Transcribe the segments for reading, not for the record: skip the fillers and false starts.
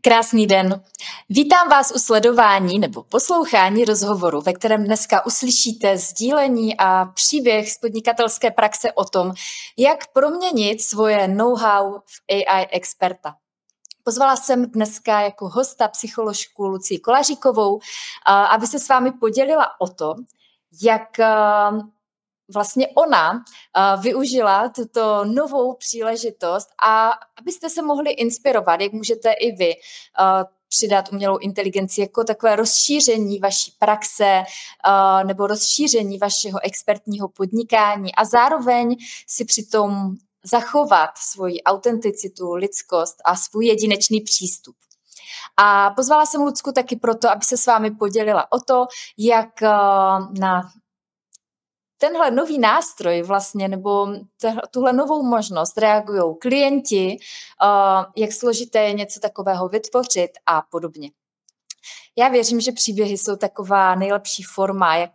Krásný den. Vítám vás u sledování nebo poslouchání rozhovoru, ve kterém dneska uslyšíte sdílení a příběh z podnikatelské praxe o tom, jak proměnit svoje know-how v AI experta. Pozvala jsem dneska jako hosta psycholožku Lucii Kolaříkovou, aby se s vámi podělila o to, jak vlastně ona využila tuto novou příležitost a abyste se mohli inspirovat, jak můžete i vy přidat umělou inteligenci jako takové rozšíření vaší praxe nebo rozšíření vašeho expertního podnikání a zároveň si přitom zachovat svoji autenticitu, lidskost a svůj jedinečný přístup. A pozvala jsem Lucku taky proto, aby se s vámi podělila o to, jak na tenhle nový nástroj vlastně, nebo tuhle novou možnost reagují klienti, jak složité je něco takového vytvořit a podobně. Já věřím, že příběhy jsou taková nejlepší forma, jak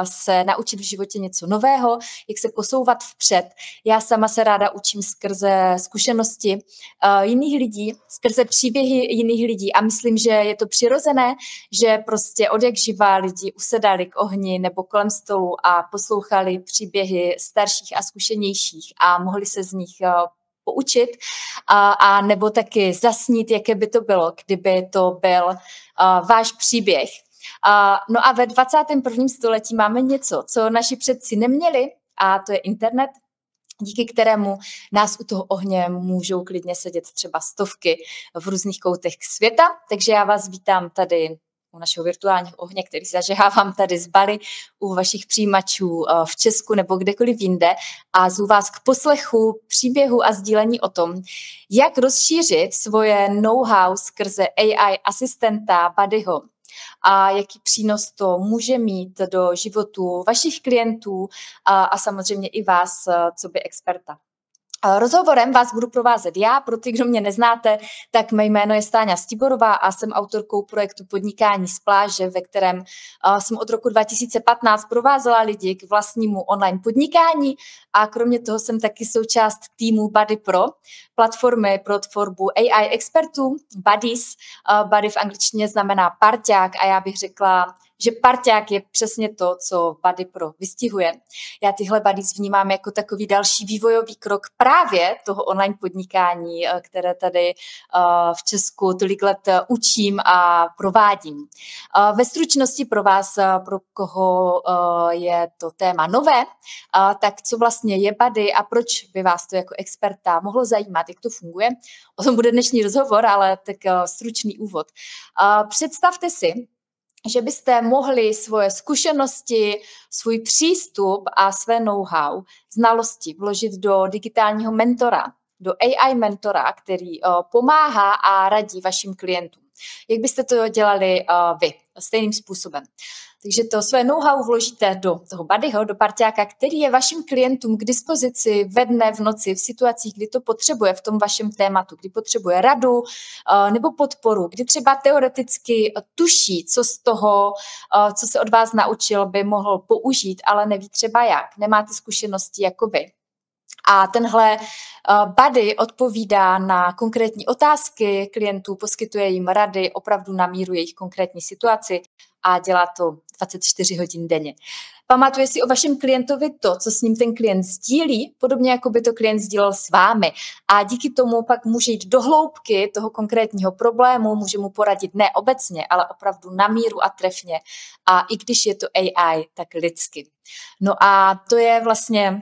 se naučit v životě něco nového, jak se posouvat vpřed. Já sama se ráda učím skrze zkušenosti jiných lidí, skrze příběhy jiných lidí a myslím, že je to přirozené, že prostě od jak živá lidi usedali k ohni nebo kolem stolu a poslouchali příběhy starších a zkušenějších a mohli se z nich poučit a nebo taky zasnít, jaké by to bylo, kdyby to byl váš příběh. No a ve 21. století máme něco, co naši předci neměli, a to je internet, díky kterému nás u toho ohně můžou klidně sedět třeba stovky v různých koutech světa. Takže já vás vítám tady u našeho virtuálního ohně, který zažehávám tady z Bali, u vašich přijímačů v Česku nebo kdekoliv jinde a zvu vás k poslechu příběhu a sdílení o tom, jak rozšířit svoje know-how skrze AI asistenta Buddyho a jaký přínos to může mít do životu vašich klientů a samozřejmě i vás, co by experta. Rozhovorem vás budu provázet já, pro ty, kdo mě neznáte, tak mé jméno je Stáňa Stiborová a jsem autorkou projektu Podnikání z pláže, ve kterém jsem od roku 2015 provázela lidi k vlastnímu online podnikání a kromě toho jsem taky součást týmu Buddy Pro, platformy pro tvorbu AI expertů, Buddies. Buddy v angličtině znamená parťák a já bych řekla, že parťák je přesně to, co Buddy Pro vystihuje. Já tyhle buddies vnímám jako takový další vývojový krok právě toho online podnikání, které tady v Česku tolik let učím a provádím. Ve stručnosti pro vás, pro koho je to téma nové, tak co vlastně je Buddy a proč by vás to jako experta mohlo zajímat, jak to funguje. O tom bude dnešní rozhovor, ale tak stručný úvod. Představte si, že byste mohli svoje zkušenosti, svůj přístup a své know-how, znalosti vložit do digitálního mentora, do AI mentora, který pomáhá a radí vašim klientům. Jak byste to dělali vy stejným způsobem? Takže to své know-how vložíte do toho buddyho, do parťáka, který je vašim klientům k dispozici ve dne, v noci, v situacích, kdy to potřebuje v tom vašem tématu, kdy potřebuje radu nebo podporu, kdy třeba teoreticky tuší, co z toho, co se od vás naučil, by mohl použít, ale neví třeba jak. Nemáte zkušenosti jako vy. A tenhle buddy odpovídá na konkrétní otázky klientů, poskytuje jim rady opravdu na míru jejich konkrétní situaci a dělá to 24 hodin denně. Pamatuje si o vašem klientovi to, co s ním ten klient sdílí, podobně jako by to klient sdílel s vámi. A díky tomu pak může jít do hloubky toho konkrétního problému, může mu poradit ne obecně, ale opravdu na míru a trefně. A i když je to AI, tak lidsky. No a to je vlastně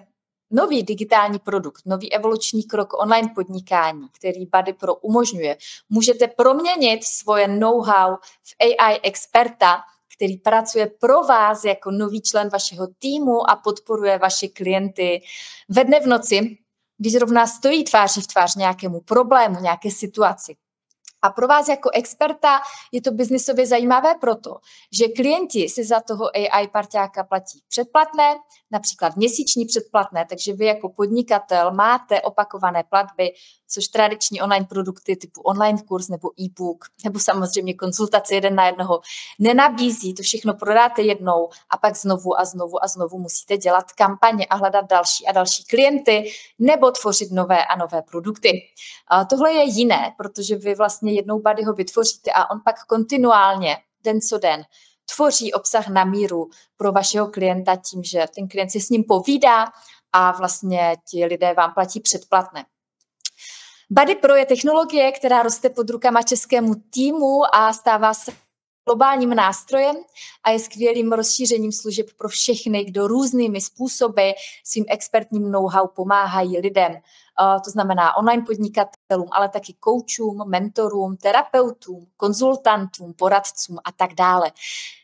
nový digitální produkt, nový evoluční krok online podnikání, který Buddy Pro umožňuje. Můžete proměnit svoje know-how v AI experta, který pracuje pro vás jako nový člen vašeho týmu a podporuje vaše klienty ve dne v noci, když zrovna stojí tváří v tvář nějakému problému, nějaké situaci. A pro vás jako experta je to biznisově zajímavé proto, že klienti si za toho AI parťáka platí předplatné, například měsíční předplatné, takže vy jako podnikatel máte opakované platby, což tradiční online produkty typu online kurz nebo e-book, nebo samozřejmě konzultace 1 na 1 nenabízí. To všechno prodáte jednou a pak znovu a znovu a znovu musíte dělat kampaně a hledat další a další klienty nebo tvořit nové a nové produkty. A tohle je jiné, protože vy vlastně jednou body ho vytvoříte a on pak kontinuálně, den co den, tvoří obsah na míru pro vašeho klienta tím, že ten klient si s ním povídá a vlastně ti lidé vám platí předplatné. Buddy Pro je technologie, která roste pod rukama českému týmu a stává se globálním nástrojem a je skvělým rozšířením služeb pro všechny, kdo různými způsoby svým expertním know-how pomáhají lidem. To znamená online podnikatelům, ale taky koučům, mentorům, terapeutům, konzultantům, poradcům a tak dále.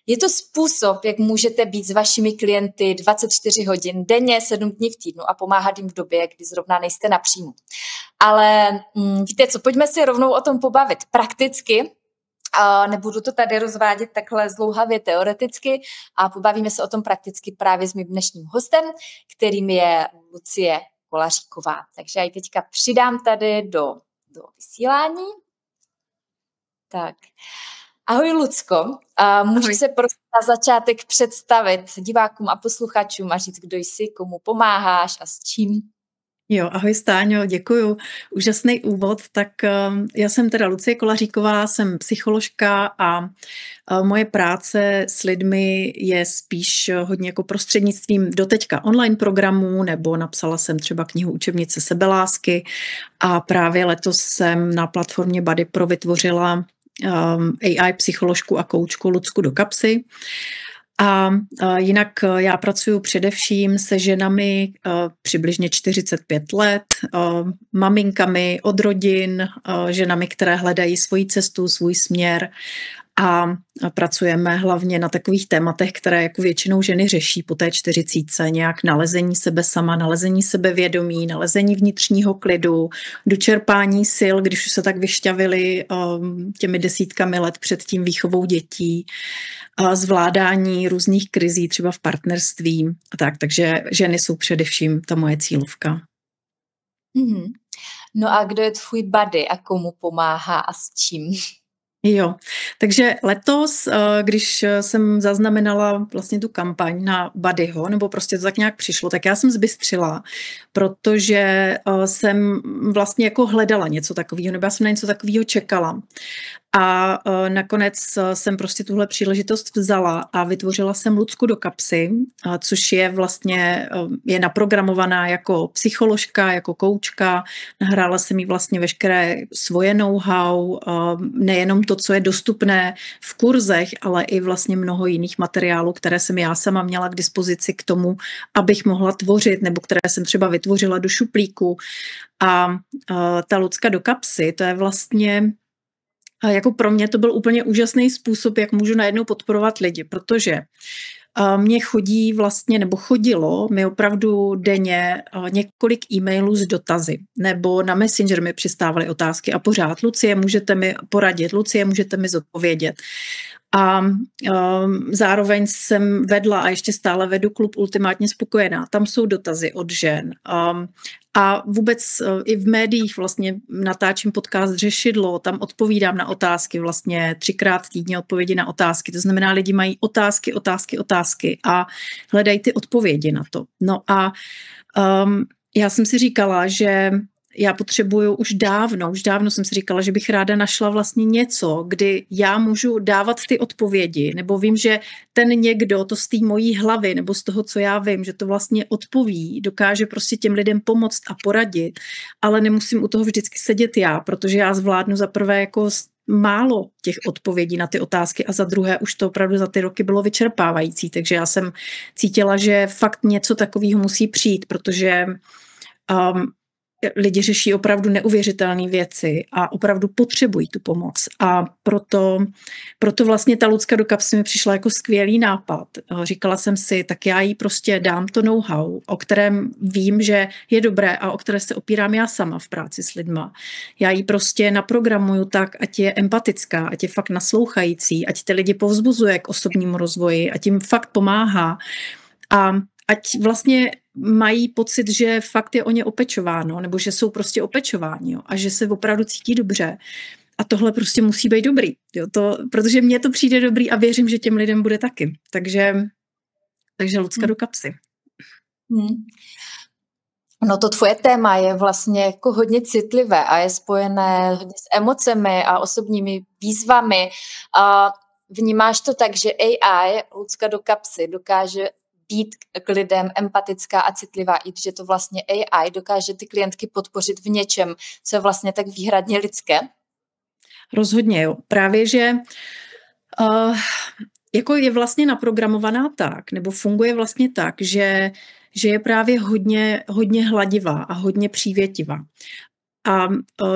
Je to způsob, jak můžete být s vašimi klienty 24 hodin denně, 7 dní v týdnu a pomáhat jim v době, kdy zrovna nejste na příjmu. Ale víte co, pojďme si rovnou o tom pobavit prakticky. Nebudu to tady rozvádět takhle zdlouhavě teoreticky a pobavíme se o tom prakticky právě s mým dnešním hostem, kterým je Lucie Kolaříková. Takže já ji teďka přidám tady do vysílání. Tak. Ahoj Lucko, můžu se prostě na začátek představit divákům a posluchačům a říct, kdo jsi, komu pomáháš a s čím? Jo, ahoj Stáňo, děkuju. Úžasný úvod. Tak já jsem teda Lucie Kolaříková, jsem psycholožka a moje práce s lidmi je spíš hodně jako prostřednictvím doteďka online programů, nebo napsala jsem třeba knihu Učebnice sebelásky a právě letos jsem na platformě Buddy Pro vytvořila AI psycholožku a koučku Lucku do kapsy. A jinak já pracuji především se ženami přibližně 45 let, maminkami od rodin, ženami, které hledají svoji cestu, svůj směr a pracujeme hlavně na takových tématech, které jako většinou ženy řeší po té 40, nějak nalezení sebe sama, nalezení sebevědomí, nalezení vnitřního klidu, dočerpání sil, když už se tak vyšťavili těmi desítkami let před tím výchovou dětí, zvládání různých krizí, třeba v partnerství. Takže ženy jsou především ta moje cílovka. Mm-hmm. No a kdo je tvůj buddy a komu pomáhá a s čím? Jo, takže letos, když jsem zaznamenala vlastně tu kampaň na Buddyho, nebo prostě to tak nějak přišlo, tak já jsem zbystřila, protože jsem vlastně jako hledala něco takového, nebo já jsem na něco takového čekala. A nakonec jsem prostě tuhle příležitost vzala a vytvořila jsem Lucku do kapsy, což je vlastně, je naprogramovaná jako psycholožka, jako koučka. Nahrála jsem jí vlastně veškeré svoje know-how, nejenom to, co je dostupné v kurzech, ale i vlastně mnoho jiných materiálů, které jsem já sama měla k dispozici k tomu, abych mohla tvořit, nebo které jsem třeba vytvořila do šuplíku. A ta Lucka do kapsy, to je vlastně jako pro mě to byl úplně úžasný způsob, jak můžu najednou podporovat lidi, protože mě chodí vlastně, nebo chodilo mi opravdu denně několik e-mailů s dotazy, nebo na Messenger mi přistávaly otázky a pořád, Lucie, můžete mi poradit, Lucie, můžete mi zodpovědět. A zároveň jsem vedla a ještě stále vedu klub Ultimátně spokojená. Tam jsou dotazy od žen. A vůbec i v médiích vlastně natáčím podcast Řešidlo, tam odpovídám na otázky, vlastně 3x týdně odpovědi na otázky. To znamená, lidi mají otázky a hledají ty odpovědi na to. No a já jsem si říkala, že já potřebuju už dávno jsem si říkala, že bych ráda našla vlastně něco, kdy já můžu dávat ty odpovědi, nebo vím, že ten někdo to z té mojí hlavy, nebo z toho, co já vím, že to vlastně odpoví, dokáže prostě těm lidem pomoct a poradit, ale nemusím u toho vždycky sedět já, protože já zvládnu za prvé jako málo těch odpovědí na ty otázky a za druhé už to opravdu za ty roky bylo vyčerpávající, takže já jsem cítila, že fakt něco takového musí přijít, protože lidi řeší opravdu neuvěřitelné věci a opravdu potřebují tu pomoc. A proto vlastně ta Lucka do kapsy mi přišla jako skvělý nápad. Říkala jsem si, tak já jí prostě dám to know-how, o kterém vím, že je dobré a o které se opírám já sama v práci s lidma. Já jí prostě naprogramuju tak, ať je empatická, ať je fakt naslouchající, ať ty lidi povzbuzuje k osobnímu rozvoji, ať jim fakt pomáhá. A ať vlastně mají pocit, že fakt je o ně opečováno, nebo že jsou prostě opečováni, jo, a že se opravdu cítí dobře. A tohle prostě musí být dobrý, jo, protože mně to přijde dobrý a věřím, že těm lidem bude taky. Takže Lucka do kapsy. No to tvoje téma je vlastně jako hodně citlivé a je spojené hodně s emocemi a osobními výzvami. A vnímáš to tak, že AI, lucka do kapsy, dokáže být k lidem empatická a citlivá, i že to vlastně AI dokáže ty klientky podpořit v něčem, co je vlastně tak výhradně lidské? Rozhodně jo. Právě, že jako je vlastně naprogramovaná tak, nebo funguje vlastně tak, že je právě hodně hladivá a hodně přívětivá. A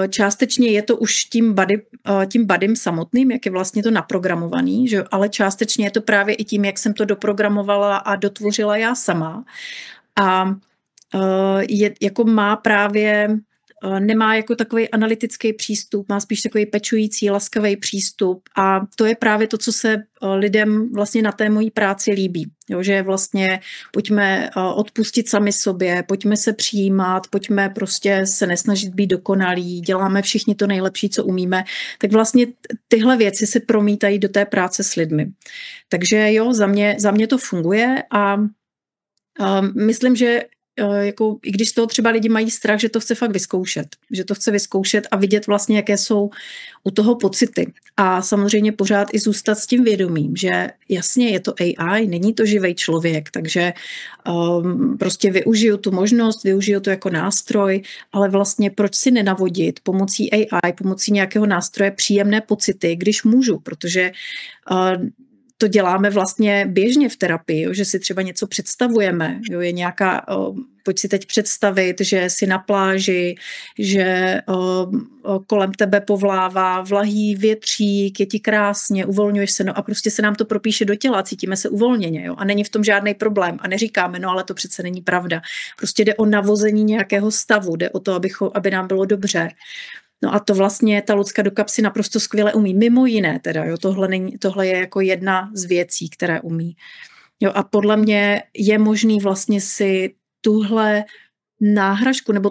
částečně je to už tím bodym samotným, jak je vlastně to naprogramovaný, že? Ale částečně je to právě i tím, jak jsem to doprogramovala a dotvořila já sama. A jako má právě, nemá jako takový analytický přístup, má spíš takový pečující, laskavý přístup a to je právě to, co se lidem vlastně na té mojí práci líbí. Jo, že vlastně pojďme odpustit sami sobě, pojďme se přijímat, pojďme prostě se nesnažit být dokonalí, děláme všichni to nejlepší, co umíme, tak vlastně tyhle věci se promítají do té práce s lidmi. Takže jo, za mě to funguje a myslím, že jako, i když z toho třeba lidi mají strach, že to chce fakt vyzkoušet a vidět vlastně, jaké jsou u toho pocity. A samozřejmě pořád i zůstat s tím vědomím, že jasně je to AI, není to živý člověk, takže prostě využiju tu možnost, využiju to jako nástroj, ale vlastně proč si nenavodit pomocí AI, pomocí nějakého nástroje příjemné pocity, když můžu, protože to děláme vlastně běžně v terapii, jo, že si třeba něco představujeme. Jo, je nějaká, pojď si teď představit, že jsi na pláži, že kolem tebe povlává vlahý větřík, je ti krásně, uvolňuješ se, no a prostě se nám to propíše do těla, cítíme se uvolněně, jo, a není v tom žádný problém a neříkáme, no ale to přece není pravda. Prostě jde o navození nějakého stavu, jde o to, aby nám bylo dobře. No a to vlastně ta lucka do kapsy naprosto skvěle umí. Mimo jiné teda, jo, tohle je jako jedna z věcí, které umí. Jo, a podle mě je možný vlastně si tuhle náhražku nebo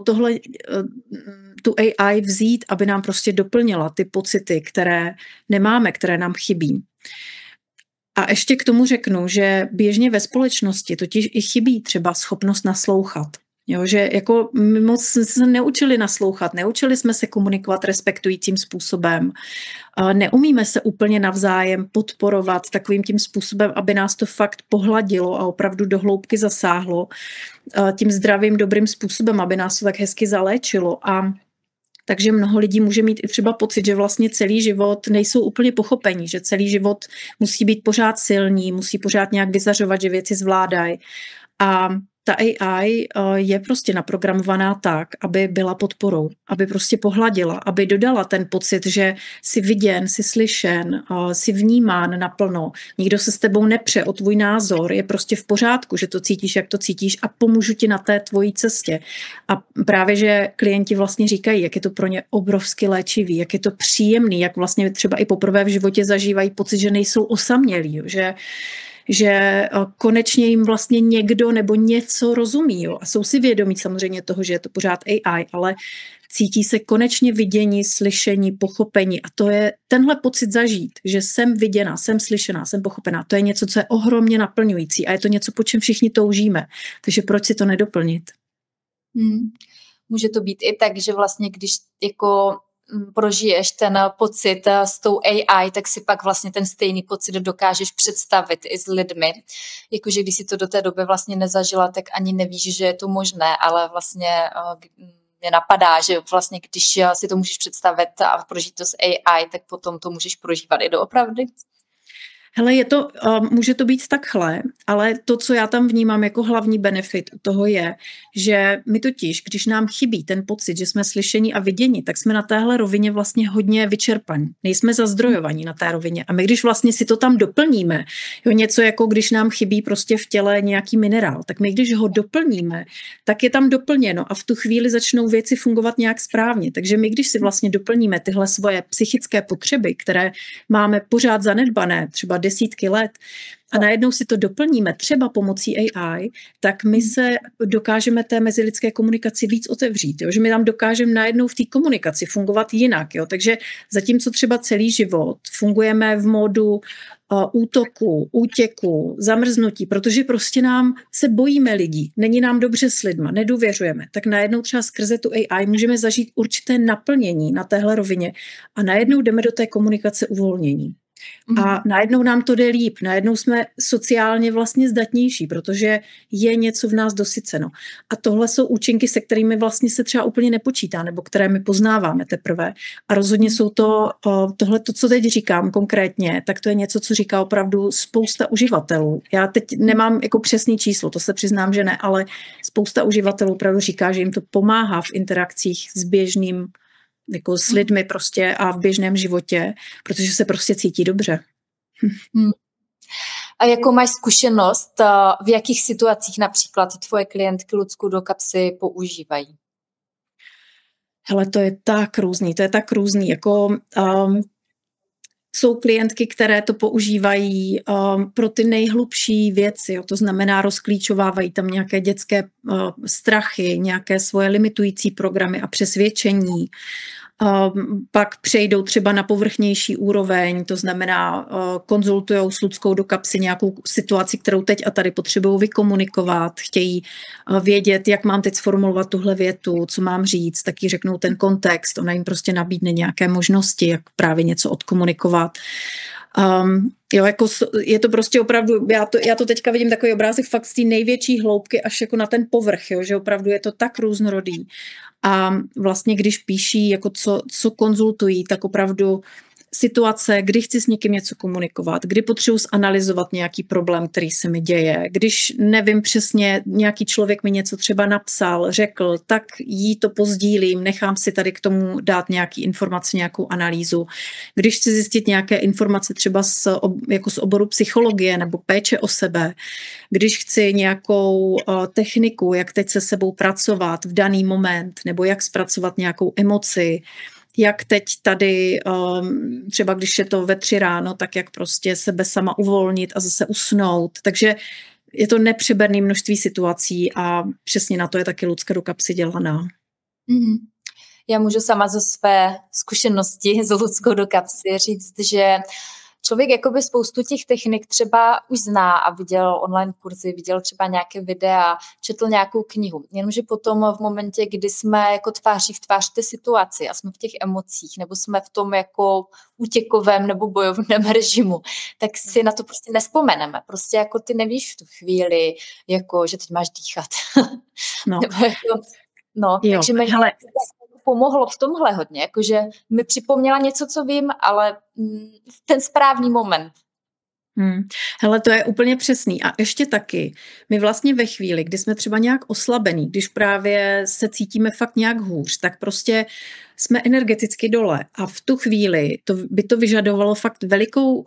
tu AI vzít, aby nám prostě doplnila ty pocity, které nemáme, které nám chybí. A ještě k tomu řeknu, že běžně ve společnosti totiž i chybí třeba schopnost naslouchat. Jo, že jako my moc jsme se neučili naslouchat, neučili jsme se komunikovat respektujícím způsobem, neumíme se úplně navzájem podporovat takovým tím způsobem, aby nás to fakt pohladilo a opravdu do hloubky zasáhlo tím zdravým, dobrým způsobem, aby nás to tak hezky zaléčilo. A takže mnoho lidí může mít i třeba pocit, že vlastně celý život nejsou úplně pochopení, že celý život musí být pořád silný, musí pořád nějak vyzařovat, že věci zvládají. A ta AI je prostě naprogramovaná tak, aby byla podporou, aby prostě pohladila, aby dodala ten pocit, že jsi viděn, jsi slyšen, jsi vnímán naplno, nikdo se s tebou nepře o tvůj názor, je prostě v pořádku, že to cítíš, jak to cítíš a pomůžu ti na té tvojí cestě. A právě, že klienti vlastně říkají, jak je to pro ně obrovsky léčivý, jak je to příjemný, jak vlastně třeba i poprvé v životě zažívají pocit, že nejsou osamělí, že konečně jim vlastně někdo nebo něco rozumí. Jo? A jsou si vědomí samozřejmě toho, že je to pořád AI, ale cítí se konečně vidění, slyšení, pochopení a to je tenhle pocit zažít, že jsem viděná, jsem slyšená, jsem pochopená. To je něco, co je ohromně naplňující a je to něco, po čem všichni toužíme. Takže proč si to nedoplnit? Může to být i tak, že vlastně když jako prožiješ ten pocit s tou AI, tak si pak vlastně ten stejný pocit dokážeš představit i s lidmi. Jakože když si to do té doby vlastně nezažila, tak ani nevíš, že je to možné, ale vlastně mě napadá, že vlastně když si to můžeš představit a prožít to s AI, tak potom to můžeš prožívat i doopravdy. Hele, může to být takhle, ale to, co já tam vnímám jako hlavní benefit toho je, že my totiž, když nám chybí ten pocit, že jsme slyšení a vidění, tak jsme na téhle rovině vlastně hodně vyčerpaní. Nejsme zazdrojovaní na té rovině. A my, když vlastně si to tam doplníme, jo, něco jako když nám chybí prostě v těle nějaký minerál, tak my, když ho doplníme, tak je tam doplněno a v tu chvíli začnou věci fungovat nějak správně. Takže my, když si vlastně doplníme tyhle svoje psychické potřeby, které máme pořád zanedbané, třeba desítky let, a najednou si to doplníme třeba pomocí AI, tak my se dokážeme té mezilidské komunikaci víc otevřít, jo? Že my tam dokážeme najednou v té komunikaci fungovat jinak. Jo? Takže zatímco třeba celý život fungujeme v módu útoku, útěku, zamrznutí, protože prostě nám se bojíme lidí, není nám dobře s lidma, nedůvěřujeme, tak najednou třeba skrze tu AI můžeme zažít určité naplnění na téhle rovině a najednou jdeme do té komunikace uvolnění. A najednou nám to jde líp, najednou jsme sociálně vlastně zdatnější, protože je něco v nás dosyceno. A tohle jsou účinky, se kterými vlastně se třeba úplně nepočítá, nebo které my poznáváme teprve. A rozhodně jsou to, tohle, co teď říkám konkrétně, tak to je něco, co říká opravdu spousta uživatelů. Já teď nemám jako přesný číslo, to se přiznám, že ne, ale spousta uživatelů opravdu říká, že jim to pomáhá v interakcích s běžným jako s lidmi prostě a v běžném životě, protože se prostě cítí dobře. A jakou máš zkušenost, v jakých situacích například tvoje klientky Lucku do kapsy používají? Hele, to je tak různý, jako jsou klientky, které to používají pro ty nejhlubší věci, jo, to znamená rozklíčovávají tam nějaké dětské strachy, nějaké svoje limitující programy a přesvědčení. Pak přejdou třeba na povrchnější úroveň, to znamená konzultujou s Luckou do kapsy nějakou situaci, kterou teď a tady potřebují vykomunikovat, chtějí vědět, jak mám teď sformulovat tuhle větu, co mám říct, tak jí řeknou ten kontext, ona jim prostě nabídne nějaké možnosti, jak právě něco odkomunikovat. Jo, jako je to prostě opravdu, já to teďka vidím takový obrázek fakt z té největší hloubky až jako na ten povrch, jo, že opravdu je to tak různorodý. A vlastně když píší, jako co konzultují, tak opravdu situace, kdy chci s někým něco komunikovat, kdy potřebuji zanalyzovat nějaký problém, který se mi děje, když nevím přesně, nějaký člověk mi něco třeba napsal, řekl, tak jí to pozdílím, nechám si tady k tomu dát nějaký informace, nějakou analýzu. Když chci zjistit nějaké informace třeba jako z oboru psychologie nebo péče o sebe, když chci nějakou techniku, jak teď se sebou pracovat v daný moment, nebo jak zpracovat nějakou emoci, jak teď tady, třeba když je to ve 3 ráno, tak jak prostě sebe sama uvolnit a zase usnout. Takže je to nepřeberné množství situací a přesně na to je taky Lucka do kapsy dělaná. Mm-hmm. Já můžu sama ze své zkušenosti s Luckou do kapsy říct, že člověk jakoby spoustu těch technik třeba už zná a viděl online kurzy, viděl třeba nějaké videa, četl nějakou knihu. Jenomže potom v momentě, kdy jsme jako tváří v tvář té situaci a jsme v těch emocích, nebo jsme v tom jako útěkovém nebo bojovném režimu, tak si na to prostě nespomeneme. Prostě jako ty nevíš v tu chvíli, jako, že teď máš dýchat. No. Jo, takže mi pomohlo v tomhle hodně, jakože mi připomněla něco, co vím, ale v ten správný moment. Hele, to je úplně přesný. A ještě taky, my vlastně ve chvíli, kdy jsme třeba nějak oslabení, když právě se cítíme fakt nějak hůř, tak prostě jsme energeticky dole a v tu chvíli by to vyžadovalo fakt velikou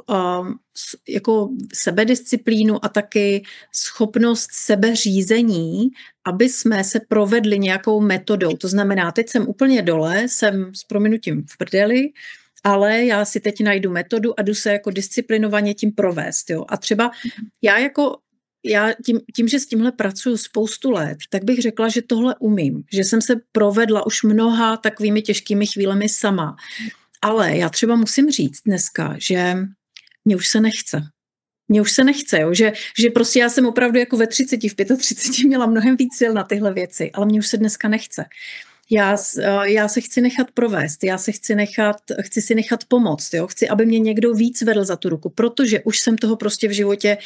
jako sebedisciplínu a taky schopnost sebeřízení, aby jsme se provedli nějakou metodou. To znamená, teď jsem úplně dole, jsem s prominutím v prdeli, ale já si teď najdu metodu a jdu se jako disciplinovaně tím provést. Jo? A třeba já tím, že s tímhle pracuju spoustu let, tak bych řekla, že tohle umím, že jsem se provedla už mnoha takovými těžkými chvílemi sama. Ale já třeba musím říct dneska, že mě už se nechce. Jo? Že prostě já jsem opravdu jako ve 30, v 35 měla mnohem víc sil na tyhle věci, ale mě už se dneska nechce. Já se chci nechat provést, chci si nechat pomoct, jo? Chci, aby mě někdo víc vedl za tu ruku, protože už jsem toho prostě v životě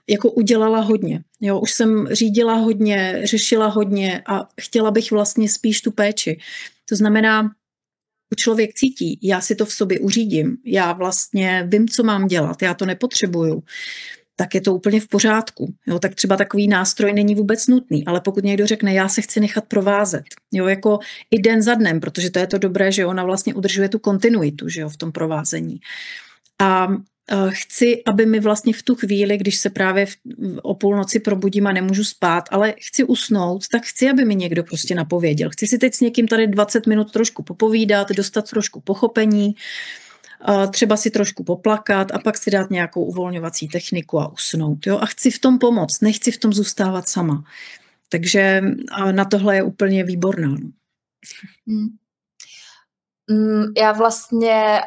jako udělala hodně. Jo? Už jsem řídila hodně, řešila hodně a chtěla bych vlastně spíš tu péči. To znamená, člověk cítí, já si to v sobě uřídím, já vlastně vím, co mám dělat, já to nepotřebuju, tak je to úplně v pořádku. Jo, tak třeba takový nástroj není vůbec nutný, ale pokud někdo řekne, já se chci nechat provázet, jo, jako i den za dnem, protože to je to dobré, že ona vlastně udržuje tu kontinuitu, že jo, v tom provázení. A chci, aby mi vlastně v tu chvíli, když se právě o půlnoci probudím a nemůžu spát, ale chci usnout, tak chci, aby mi někdo prostě napověděl. Chci si teď s někým tady 20 minut trošku popovídat, dostat trošku pochopení, třeba si trošku poplakat a pak si dát nějakou uvolňovací techniku a usnout. Jo? A chci v tom pomoct, nechci v tom zůstávat sama. Takže na tohle je úplně výborná. Hmm. Já vlastně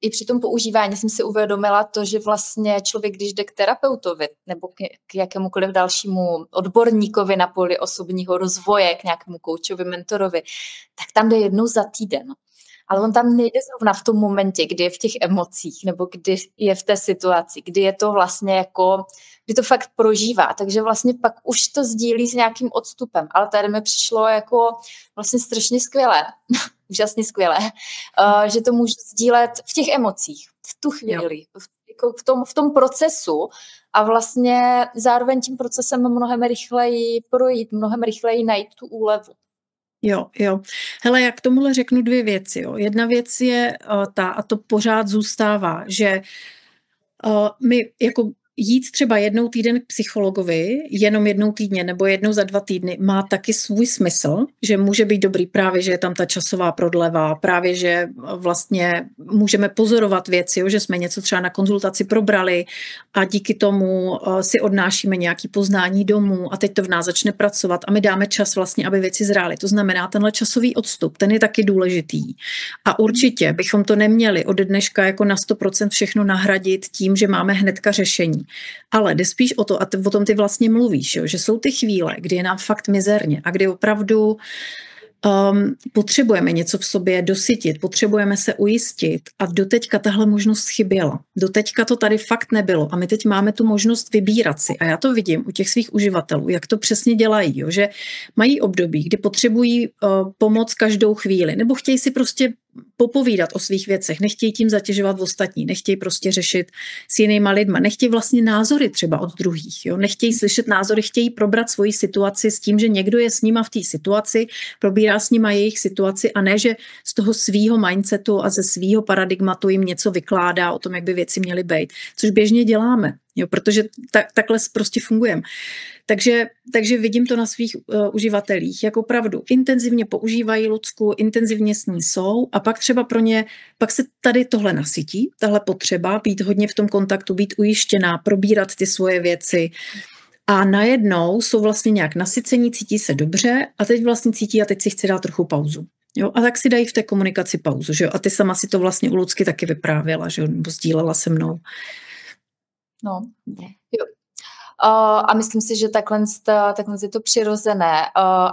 i při tom používání jsem si uvědomila to, že vlastně člověk, když jde k terapeutovi nebo k jakémukoliv dalšímu odborníkovi na poli osobního rozvoje, k nějakému koučovi, mentorovi, tak tam jde jednou za týden. Ale on tam nejde zrovna v tom momentě, kdy je v těch emocích nebo kdy je v té situaci, kdy je to vlastně jako, kdy to fakt prožívá. Takže vlastně pak už to sdílí s nějakým odstupem. Ale tady mi přišlo jako vlastně strašně skvělé, úžasně skvělé, že to můžu sdílet v těch emocích, v tu chvíli, v tom procesu a vlastně zároveň tím procesem mnohem rychleji projít, mnohem rychleji najít tu úlevu. Jo. Hele, já k tomuhle řeknu 2 věci. Jo. Jedna věc je a to pořád zůstává, že my jako jít třeba jednou týden k psychologovi, jenom jednou týdně nebo jednou za 2 týdny má taky svůj smysl, že může být dobrý právě, že je tam ta časová prodleva, právě, že vlastně můžeme pozorovat věci, jo, že jsme něco třeba na konzultaci probrali a díky tomu si odnášíme nějaké poznání domů a teď to v nás začne pracovat a my dáme čas vlastně, aby věci zrály. To znamená, tenhle časový odstup, ten je taky důležitý. A určitě bychom to neměli ode dneška jako na 100% všechno nahradit tím, že máme hnedka řešení. Ale jde spíš o to, a o tom ty vlastně mluvíš, jo, že jsou ty chvíle, kdy je nám fakt mizerně a kdy opravdu potřebujeme něco v sobě dosytit, potřebujeme se ujistit a doteďka tahle možnost chyběla. Doteďka to tady fakt nebylo a my teď máme tu možnost vybírat si a já to vidím u těch svých uživatelů, jak to přesně dělají, jo, že mají období, kdy potřebují pomoc každou chvíli nebo chtějí si prostě popovídat o svých věcech, nechtějí tím zatěžovat ostatní, nechtějí prostě řešit s jinýma lidma, nechtějí vlastně názory třeba od druhých, jo? Nechtějí slyšet názory, chtějí probrat svoji situaci s tím, že někdo je s nima v té situaci, probírá s nima jejich situaci a ne, že z toho svýho mindsetu a ze svýho paradigmatu jim něco vykládá o tom, jak by věci měly být, což běžně děláme, jo? Protože takhle prostě fungujeme. Takže vidím to na svých uživatelích, jak opravdu intenzivně používají Lucku, intenzivně s ní jsou a pak třeba pro ně, pak se tady tohle nasytí, tahle potřeba být hodně v tom kontaktu, být ujištěná, probírat ty svoje věci a najednou jsou vlastně nějak nasycení, cítí se dobře a teď vlastně cítí a teď si chci dát trochu pauzu. Jo, a tak si dají v té komunikaci pauzu, že jo? A ty sama si to vlastně u Lucky taky vyprávěla, že jo? Nebo sdílela se mnou. No, jo. A myslím si, že takhle je to přirozené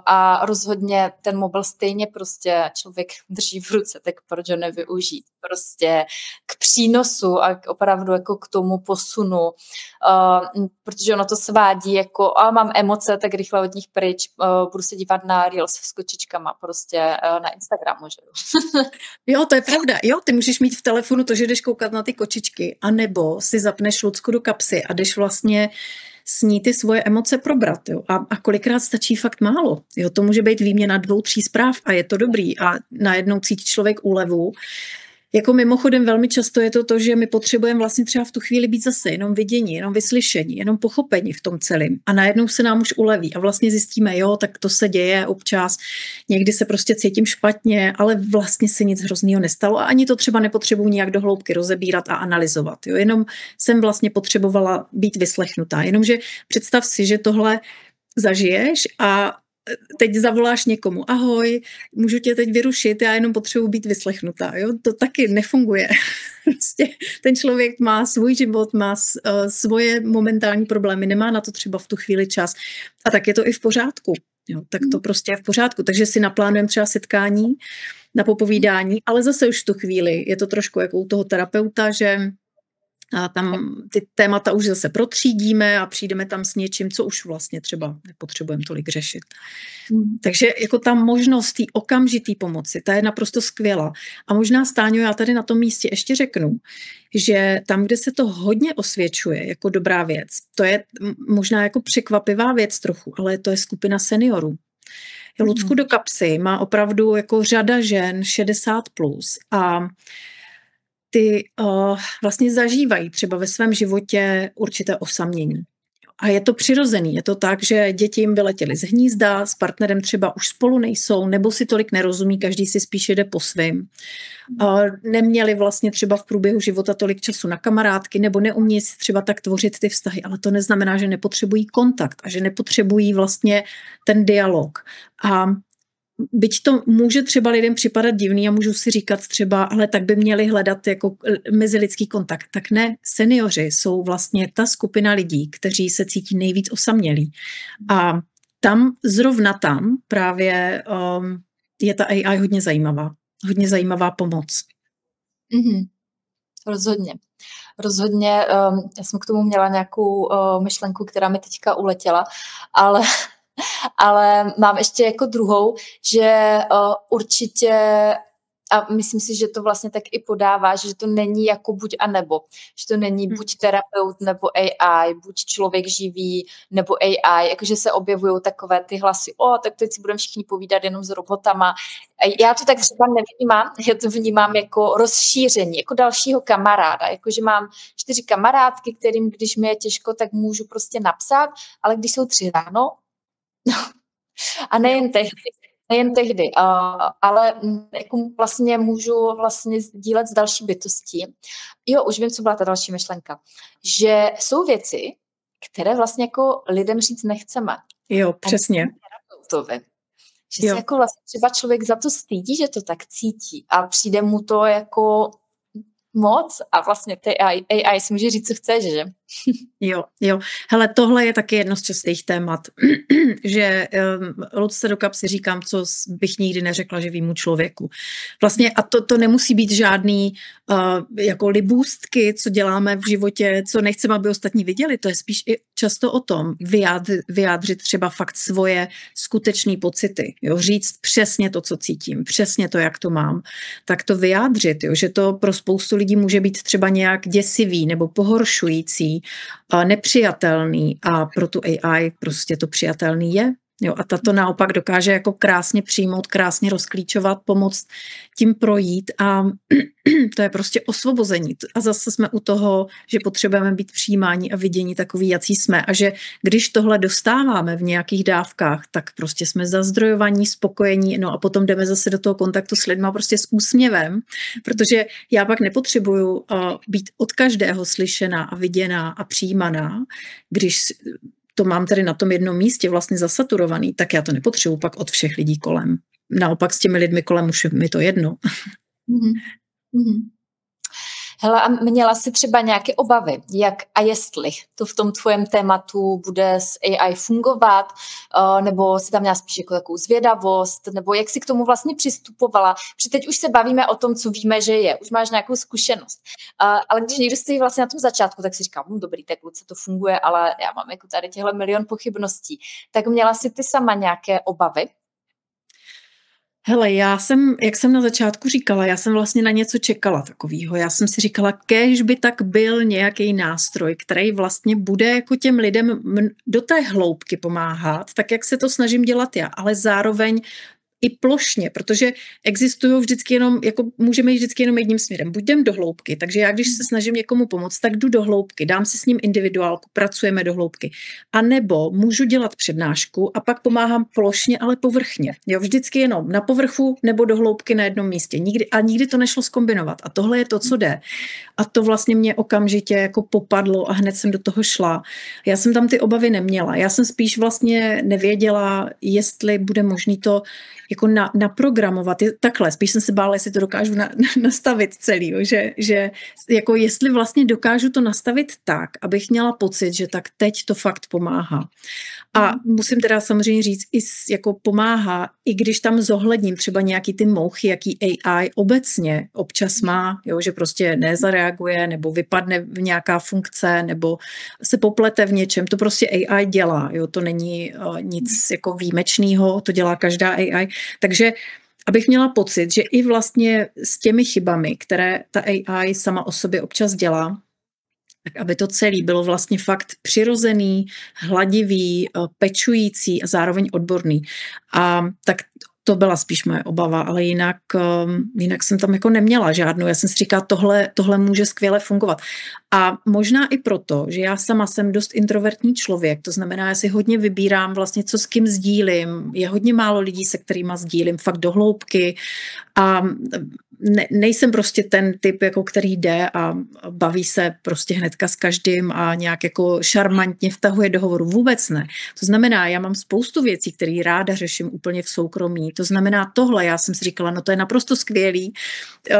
a rozhodně ten mobil stejně prostě člověk drží v ruce, tak proč ho nevyužít? Prostě k přínosu a opravdu jako k tomu posunu, protože ono to svádí jako mám emoce, tak rychle od nich pryč, budu se dívat na Reels s kočičkama prostě na Instagramu, že jo? Jo, to je pravda. Jo, ty můžeš mít v telefonu to, že jdeš koukat na ty kočičky, anebo si zapneš Lucku do kapsy a jdeš vlastně s ní ty svoje emoce probrat. Jo? A kolikrát stačí fakt málo. Jo? To může být výměna 2-3 zpráv a je to dobrý a najednou cítí člověk úlevu. Jako mimochodem velmi často je to, že my potřebujeme vlastně třeba v tu chvíli být zase jenom vidění, jenom vyslyšení, jenom pochopení v tom celém. A najednou se nám už uleví a vlastně zjistíme, jo, tak to se děje občas, někdy se prostě cítím špatně, ale vlastně se nic hroznýho nestalo a ani to třeba nepotřebuji nějak do hloubky rozebírat a analyzovat. Jo. Jenom jsem vlastně potřebovala být vyslechnutá. Jenomže představ si, že tohle zažiješ a teď zavoláš někomu, ahoj, můžu tě teď vyrušit, já jenom potřebuji být vyslechnutá. Jo? To taky nefunguje. Prostě ten člověk má svůj život, má svoje momentální problémy, nemá na to třeba v tu chvíli čas. A tak je to i v pořádku. Jo? Tak to prostě je v pořádku. Takže si naplánujeme třeba setkání na popovídání, ale zase už v tu chvíli je to trošku jako u toho terapeuta, že a tam ty témata už zase protřídíme a přijdeme tam s něčím, co už vlastně třeba nepotřebujeme tolik řešit. Takže jako ta možnost té okamžitý pomoci, ta je naprosto skvělá. A možná, Stáňo, já tady na tom místě ještě řeknu, že tam, kde se to hodně osvědčuje jako dobrá věc, to je možná jako překvapivá věc trochu, ale to je skupina seniorů. Lucku do kapsy má opravdu jako řada žen 60+ a ty vlastně zažívají třeba ve svém životě určité osamění. A je to přirozený, je to tak, že děti jim vyletěly z hnízda, s partnerem třeba už spolu nejsou, nebo si tolik nerozumí, každý si spíš jede po svým. Neměli vlastně třeba v průběhu života tolik času na kamarádky, nebo neumějí si třeba tak tvořit ty vztahy, ale to neznamená, že nepotřebují kontakt a že nepotřebují vlastně ten dialog. A byť to může třeba lidem připadat divný a můžu si říkat třeba, ale tak by měli hledat jako mezilidský kontakt. Tak ne, seniori jsou vlastně ta skupina lidí, kteří se cítí nejvíc osamělí. A zrovna tam právě je ta AI hodně zajímavá pomoc. Mm-hmm. Rozhodně, já jsem k tomu měla nějakou myšlenku, která mi teďka uletěla, ale mám ještě jako druhou, že určitě, a myslím si, že to vlastně tak i podává, že to není jako buď a nebo, že to není buď terapeut nebo AI, buď člověk živý nebo AI, jakože se objevují takové ty hlasy, tak teď si budeme všichni povídat jenom s robotama. Já to tak třeba nevnímám, já to vnímám jako rozšíření, jako dalšího kamaráda, jakože mám 4 kamarádky, kterým, když mi je těžko, tak můžu prostě napsat, ale když jsou 3 ráno, a nejen tehdy, ale jako vlastně můžu vlastně sdílet s další bytostí. Jo, už vím, co byla ta další myšlenka. Že jsou věci, které vlastně jako lidem říct nechceme. Jo, přesně. Že se jako vlastně třeba člověk za to stydí, že to tak cítí a přijde mu to jako moc a vlastně ty AI si může říct, co chceš, že? Jo. Hele, tohle je taky jedno z častých témat, že Lucce do kapsy říkám, co bych nikdy neřekla živýmu člověku. Vlastně a to nemusí být žádný jako libůstky, co děláme v životě, co nechceme, aby ostatní viděli. To je spíš i často o tom vyjádřit třeba fakt svoje skutečné pocity. Jo? Říct přesně to, co cítím, přesně to, jak to mám. Tak to vyjádřit, jo? Že to pro spoustu lidí může být třeba nějak děsivý nebo pohoršující, nepřijatelný a pro tu AI prostě to přijatelný je. Jo, a tato naopak dokáže jako krásně přijmout, krásně rozklíčovat, pomoct tím projít a to je prostě osvobození. A zase jsme u toho, že potřebujeme být přijímáni a vidění takový, jací jsme a že když tohle dostáváme v nějakých dávkách, tak prostě jsme zazdrojovaní, spokojení, no a potom jdeme zase do toho kontaktu s lidma prostě s úsměvem, protože já pak nepotřebuju být od každého slyšená a viděná a přijímaná, když to mám tady na tom jednom místě vlastně zasaturovaný, tak já to nepotřebuji pak od všech lidí kolem. Naopak s těmi lidmi kolem už je mi to jedno. Mm-hmm. Hele, a měla jsi třeba nějaké obavy, jak a jestli to v tom tvojem tématu bude s AI fungovat, nebo si tam měla spíš jako takovou zvědavost, nebo jak jsi k tomu vlastně přistupovala, protože teď už se bavíme o tom, co víme, že je, už máš nějakou zkušenost, ale když někdo stojí vlastně na tom začátku, tak si říkám, dobrý, tak Luce, to funguje, ale já mám jako tady těhle milion pochybností, tak měla jsi ty sama nějaké obavy? Hele, jak jsem na začátku říkala, já jsem vlastně na něco čekala takového. Já jsem si říkala, kéž by tak byl nějaký nástroj, který vlastně bude jako těm lidem do té hloubky pomáhat, tak jak se to snažím dělat já, ale zároveň i plošně, protože existují vždycky jenom, jako můžeme jít vždycky jenom jedním směrem. Buď jdem do hloubky, takže já když se snažím někomu pomoct, tak jdu do hloubky, dám si s ním individuálku, pracujeme do hloubky. A nebo můžu dělat přednášku a pak pomáhám plošně, ale povrchně. Jo, vždycky jenom na povrchu nebo do hloubky na jednom místě. Nikdy to nešlo zkombinovat. A tohle je to, co jde. A to vlastně mě okamžitě jako popadlo a hned jsem do toho šla. Já jsem tam ty obavy neměla. Já jsem spíš vlastně nevěděla, jestli bude možný to jako naprogramovat. Takhle, spíš jsem se bála, jestli to dokážu nastavit celý, jo? Že jako jestli vlastně dokážu to nastavit tak, abych měla pocit, že tak teď to fakt pomáhá. A musím teda samozřejmě říct, jako pomáhá, i když tam zohledním třeba nějaký ty mouchy, jaký AI obecně občas má, jo? Že prostě nezareaguje, nebo vypadne v nějaká funkce, nebo se poplete v něčem. To prostě AI dělá, jo? To není nic jako výjimečného, to dělá každá AI. Takže abych měla pocit, že i vlastně s těmi chybami, které ta AI sama o sobě občas dělá, tak aby to celé bylo vlastně fakt přirozený, hladivý, pečující a zároveň odborný. A tak To byla spíš moje obava, ale jinak jsem tam jako neměla žádnou. Já jsem si říkala, tohle může skvěle fungovat. A možná i proto, že já sama jsem dost introvertní člověk, to znamená, já si hodně vybírám vlastně, co s kým sdílím. Je hodně málo lidí, se kterýma sdílím fakt do hloubky a nejsem prostě ten typ, jako který jde a baví se prostě hnedka s každým a nějak jako šarmantně vtahuje do hovoru. Vůbec ne. To znamená, já mám spoustu věcí, které ráda řeším úplně v soukromí. To znamená tohle, já jsem si říkala, no to je naprosto skvělý,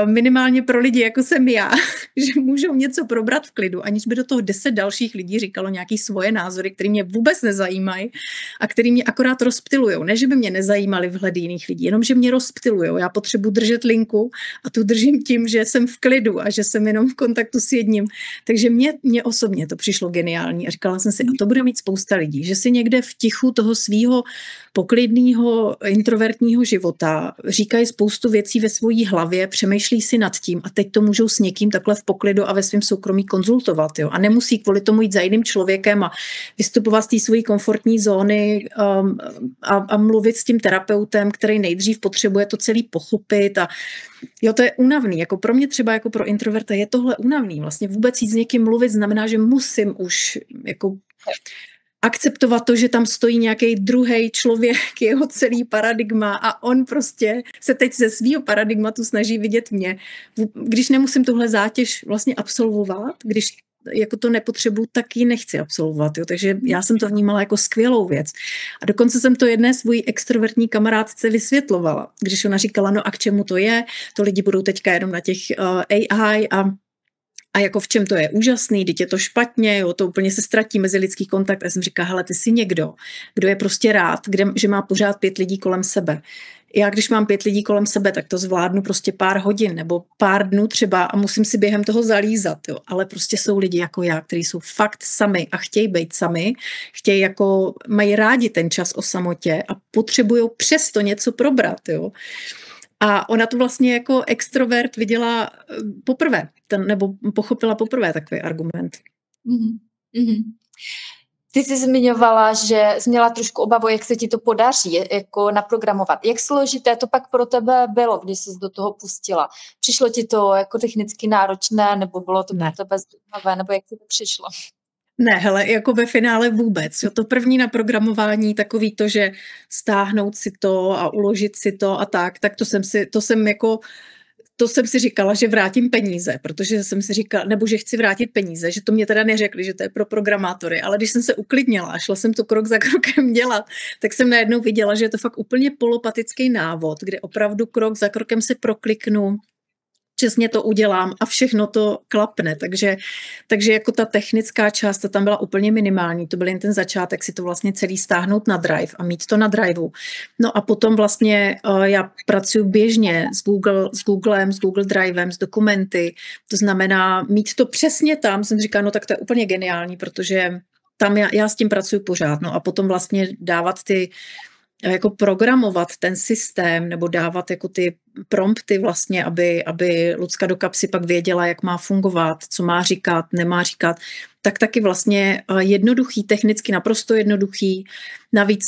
minimálně pro lidi, jako jsem já, že můžou něco probrat v klidu, aniž by do toho 10 dalších lidí říkalo nějaký svoje názory, které mě vůbec nezajímají a které mě akorát rozptilujou. Ne, že by mě nezajímaly vhledy jiných lidí, jenom že mě rozptilujou. Já potřebuji držet linku a tu držím tím, že jsem v klidu a že jsem jenom v kontaktu s jedním. Takže mě osobně to přišlo geniální a říkala jsem si, a to bude mít spousta lidí, že si někde v tichu toho svýho poklidného introvertního života říkají spoustu věcí ve svojí hlavě, přemýšlí si nad tím a teď to můžou s někým takhle v poklidu a ve svém soukromí konzultovat. Jo? A nemusí kvůli tomu jít za jiným člověkem a vystupovat z té své komfortní zóny a mluvit s tím terapeutem, který nejdřív potřebuje to celý pochopit. A jo, to je únavný. Jako pro mě třeba jako pro introverta je tohle únavný. Vlastně vůbec jít s někým mluvit znamená, že musím už jako akceptovat to, že tam stojí nějaký druhý člověk, jeho celý paradigma a on prostě se teď ze svýho paradigmatu snaží vidět mě. Když nemusím tuhle zátěž vlastně absolvovat, když jako to nepotřebuji, tak ji nechci absolvovat. Jo? Takže já jsem to vnímala jako skvělou věc. A dokonce jsem to jedné svojí extrovertní kamarádce vysvětlovala, když ona říkala, no a k čemu to je? To lidi budou teďka jenom na těch AI a jako v čem to je úžasný, teď je to špatně, jo, to úplně se ztratí mezilidský kontakt. A já jsem říkala, hele, ty jsi někdo, kdo je prostě rád, že má pořád 5 lidí kolem sebe. Já, když mám 5 lidí kolem sebe, tak to zvládnu prostě pár hodin nebo pár dnů třeba a musím si během toho zalízat, jo. Ale prostě jsou lidi jako já, kteří jsou fakt sami a chtějí být sami, chtějí jako, mají rádi ten čas o samotě a potřebují přesto něco probrat, jo. A ona to vlastně jako extrovert viděla poprvé, nebo pochopila poprvé takový argument. Mm-hmm. Ty jsi zmiňovala, že jsi měla trošku obavu, jak se ti to podaří jako naprogramovat. Jak složité to pak pro tebe bylo, když jsi do toho pustila? Přišlo ti to jako technicky náročné, nebo bylo to pro tebe zajímavé, nebo jak ti to přišlo? Ne, hele, jako ve finále vůbec. Jo, to první naprogramování, takový to, že stáhnout si to a uložit si to a tak to jsem si říkala, že vrátím peníze, protože jsem si říkala, nebo že chci vrátit peníze, že to mě teda neřekli, že to je pro programátory, ale když jsem se uklidnila a šla jsem to krok za krokem dělat, tak jsem najednou viděla, že je to fakt úplně polopatický návod, kde opravdu krok za krokem se prokliknu, přesně to udělám a všechno to klapne, takže jako ta technická část, ta tam byla úplně minimální, to byl jen ten začátek si to vlastně celý stáhnout na Drive a mít to na Driveu. No a potom vlastně já pracuji běžně s Googlem, s Google Drivem, s dokumenty, to znamená mít to přesně tam, jsem říkala, no tak to je úplně geniální, protože tam já s tím pracuji pořád, no a potom vlastně dávat jako programovat ten systém nebo dávat jako ty prompty vlastně, aby Lucka do kapsy pak věděla, jak má fungovat, co má říkat, nemá říkat, tak taky vlastně jednoduchý, technicky naprosto jednoduchý. Navíc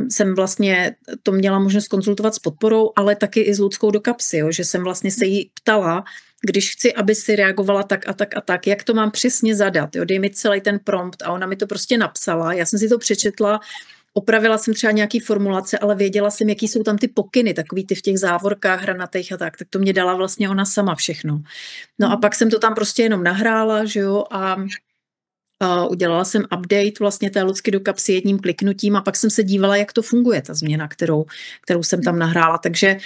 jsem vlastně to měla možnost konzultovat s podporou, ale taky i s Luckou do kapsy, jo, že jsem vlastně se jí ptala, když chci, aby si reagovala tak a tak a tak, jak to mám přesně zadat, jo, dej mi celý ten prompt a ona mi to prostě napsala, já jsem si to přečetla, opravila jsem třeba nějaký formulace, ale věděla jsem, jaký jsou tam ty pokyny, takový ty v těch závorkách hranatých a tak to mě dala vlastně ona sama všechno. No a pak jsem to tam prostě jenom nahrála, že jo, a udělala jsem update vlastně té Lucky do kapsy jedním kliknutím a pak jsem se dívala, jak to funguje, ta změna, kterou jsem tam nahrála, takže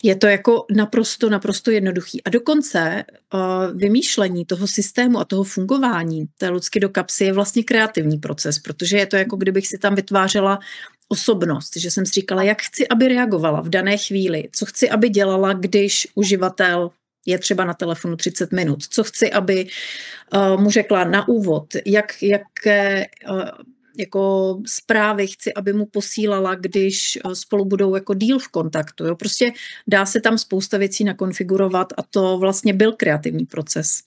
je to jako naprosto jednoduchý. A dokonce vymýšlení toho systému a toho fungování té Lucky do kapsy je vlastně kreativní proces, protože je to jako kdybych si tam vytvářela osobnost, že jsem si říkala, jak chci, aby reagovala v dané chvíli, co chci, aby dělala, když uživatel je třeba na telefonu 30 minut, co chci, aby mu řekla na úvod, jaké jako zprávy chci, aby mu posílala, když spolu budou jako díl v kontaktu. Jo? Prostě dá se tam spousta věcí nakonfigurovat a to vlastně byl kreativní proces.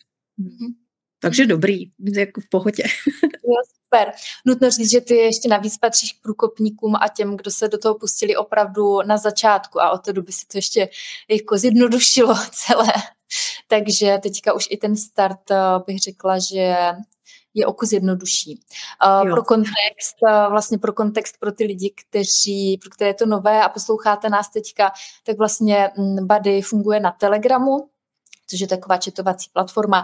Takže dobrý, jako v pohodě. Jo, super. Nutno říct, že ty ještě navíc patříš k průkopníkům a těm, kdo se do toho pustili opravdu na začátku a od té doby se to ještě jako zjednodušilo celé. Takže teďka už i ten start bych řekla, že je o kus jednodušší. Pro kontext pro ty lidi, pro které je to nové a posloucháte nás teďka, tak vlastně Buddy funguje na Telegramu, což je taková chatovací platforma,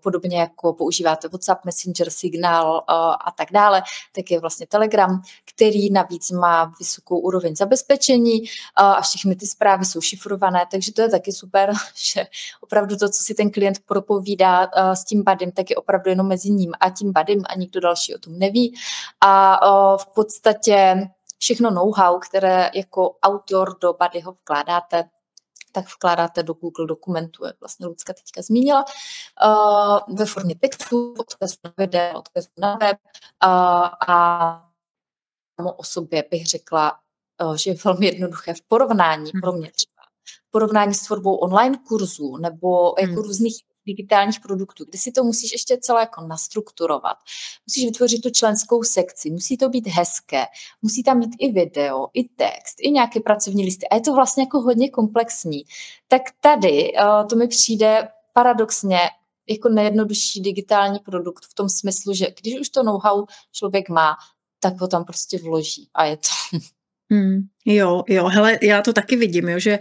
podobně jako používáte WhatsApp, Messenger, Signal a tak dále, tak je vlastně Telegram, který navíc má vysokou úroveň zabezpečení a všechny ty zprávy jsou šifrované, takže to je taky super, že opravdu to, co si ten klient propovídá s tím Buddym, tak je opravdu jenom mezi ním a tím Buddym a nikdo další o tom neví. A v podstatě všechno know-how, které jako autor do Buddyho vkládáte, tak vkládáte do Google dokumentu, jak vlastně Lucka teďka zmínila, ve formě textu, odkazu na video, odkazu na web a o sobě bych řekla, že je velmi jednoduché v porovnání pro mě třeba. V porovnání s tvorbou online kurzů nebo jako různých digitálních produktů, kde si to musíš ještě celé jako nastrukturovat. Musíš vytvořit tu členskou sekci, musí to být hezké, musí tam být i video, i text, i nějaké pracovní listy. A je to vlastně jako hodně komplexní. Tak tady to mi přijde paradoxně jako nejjednodušší digitální produkt v tom smyslu, že když už to know-how člověk má, tak ho tam prostě vloží a je to... Jo, hele, já to taky vidím, jo, že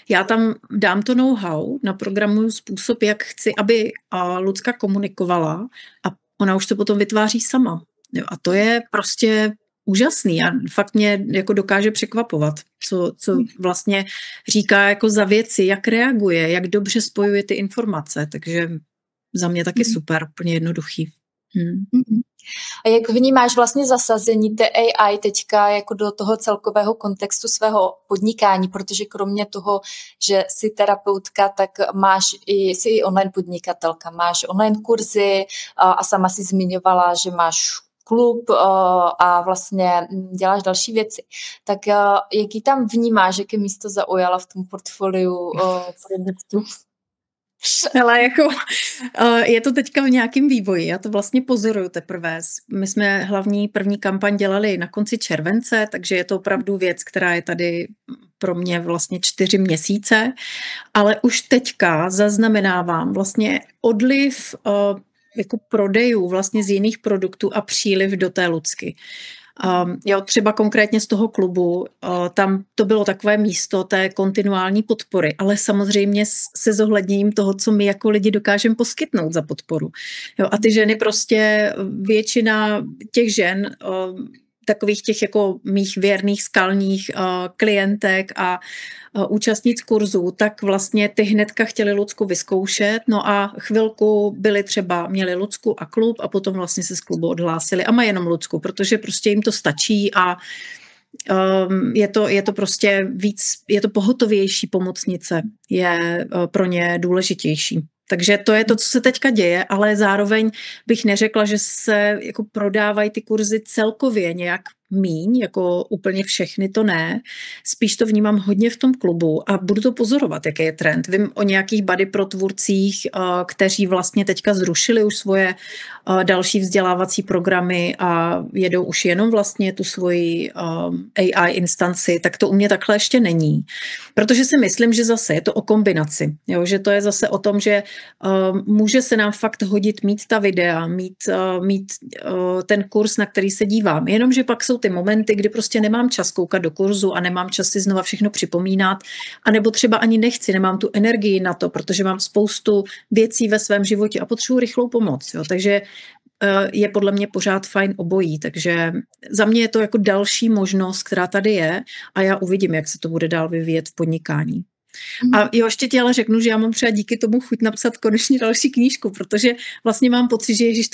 já tam dám to know-how, naprogramuju způsob, jak chci, aby Lucka komunikovala a ona už to potom vytváří sama. Jo, a to je prostě úžasný a fakt mě jako dokáže překvapovat, co vlastně říká jako za věci, jak reaguje, jak dobře spojuje ty informace, takže za mě taky super, úplně jednoduchý. A jak vnímáš vlastně zasazení té AI teďka jako do toho celkového kontextu svého podnikání, protože kromě toho, že jsi terapeutka, tak jsi i online podnikatelka, máš online kurzy a sama si zmiňovala, že máš klub a vlastně děláš další věci. Tak jaký tam vnímáš, jaké místo zaujala v tom portfoliu projektu? Ale jako je to teďka v nějakém vývoji, já to vlastně pozoruju teprve. My jsme hlavní první kampaň dělali na konci července, takže je to opravdu věc, která je tady pro mě vlastně 4 měsíce, ale už teďka zaznamenávám vlastně odliv jako prodejů vlastně z jiných produktů a příliv do té Lucky. Jo, třeba konkrétně z toho klubu, tam to bylo takové místo té kontinuální podpory, ale samozřejmě se zohledněním toho, co my jako lidi dokážeme poskytnout za podporu. Jo, a ty ženy prostě, většina těch žen, takových těch jako mých věrných skalních klientek a účastnic kurzů, tak vlastně ty hnedka chtěli Lucku vyzkoušet, no a chvilku měli Lucku a klub a potom vlastně se z klubu odhlásili a mají jenom Lucku, protože prostě jim to stačí a je to prostě víc, je to pohotovější pomocnice, je pro ně důležitější. Takže to je to, co se teďka děje, ale zároveň bych neřekla, že se jako prodávají ty kurzy celkově nějak míň, jako úplně všechny to ne. Spíš to vnímám hodně v tom klubu a budu to pozorovat, jaký je trend. Vím o nějakých Buddy pro tvůrcích, kteří vlastně teďka zrušili už svoje další vzdělávací programy a jedou už jenom vlastně tu svoji AI instanci, tak to u mě takhle ještě není. Protože si myslím, že zase je to o kombinaci, jo? Že to je zase o tom, že může se nám fakt hodit mít ta videa, mít ten kurz, na který se dívám. Jenomže pak jsou ty momenty, kdy prostě nemám čas koukat do kurzu a nemám čas si znova všechno připomínat, anebo třeba ani nemám tu energii na to, protože mám spoustu věcí ve svém životě a potřebuji rychlou pomoc. Jo? Takže je podle mě pořád fajn obojí, takže za mě je to jako další možnost, která tady je a já uvidím, jak se to bude dál vyvíjet v podnikání. A jo, ještě ti ale řeknu, že já mám třeba díky tomu chuť napsat konečně další knížku, protože vlastně mám pocit, že ježiš,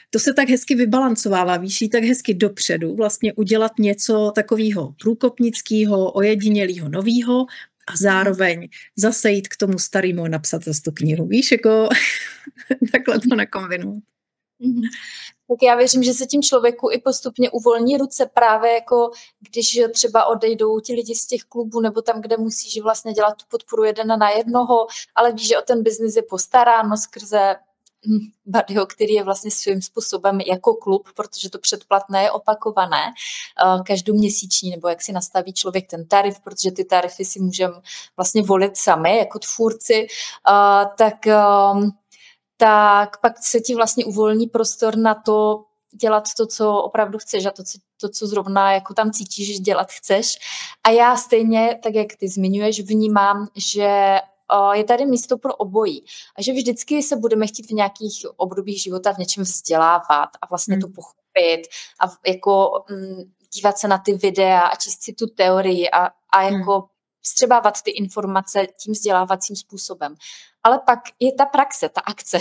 to se tak hezky vybalancovává, víš, tak hezky dopředu, vlastně udělat něco takového průkopnického, ojedinělého, nového a zároveň zase jít k tomu starému napsat zase tu knihu, víš, jako takhle to nakombinovat. Mhm. Tak já věřím, že se tím člověku i postupně uvolní ruce právě jako když třeba odejdou ti lidi z těch klubů nebo tam, kde musí že vlastně dělat tu podporu jeden na jednoho, ale ví, že o ten biznis je postaráno skrze Buddyho, který je vlastně svým způsobem jako klub, protože to předplatné je opakované každoměsíční, nebo jak si nastaví člověk ten tarif, protože ty tarify si můžeme vlastně volit sami jako tvůrci, tak pak se ti vlastně uvolní prostor na to dělat to, co opravdu chceš a to, co zrovna jako tam cítíš, že dělat chceš. A já stejně, tak jak ty zmiňuješ, vnímám, že je tady místo pro obojí. A že vždycky se budeme chtít v nějakých obdobích života v něčem vzdělávat a vlastně to pochopit a jako dívat se na ty videa a číst si tu teorii a jako vstřebávat ty informace tím vzdělávacím způsobem. Ale pak je ta praxe, ta akce,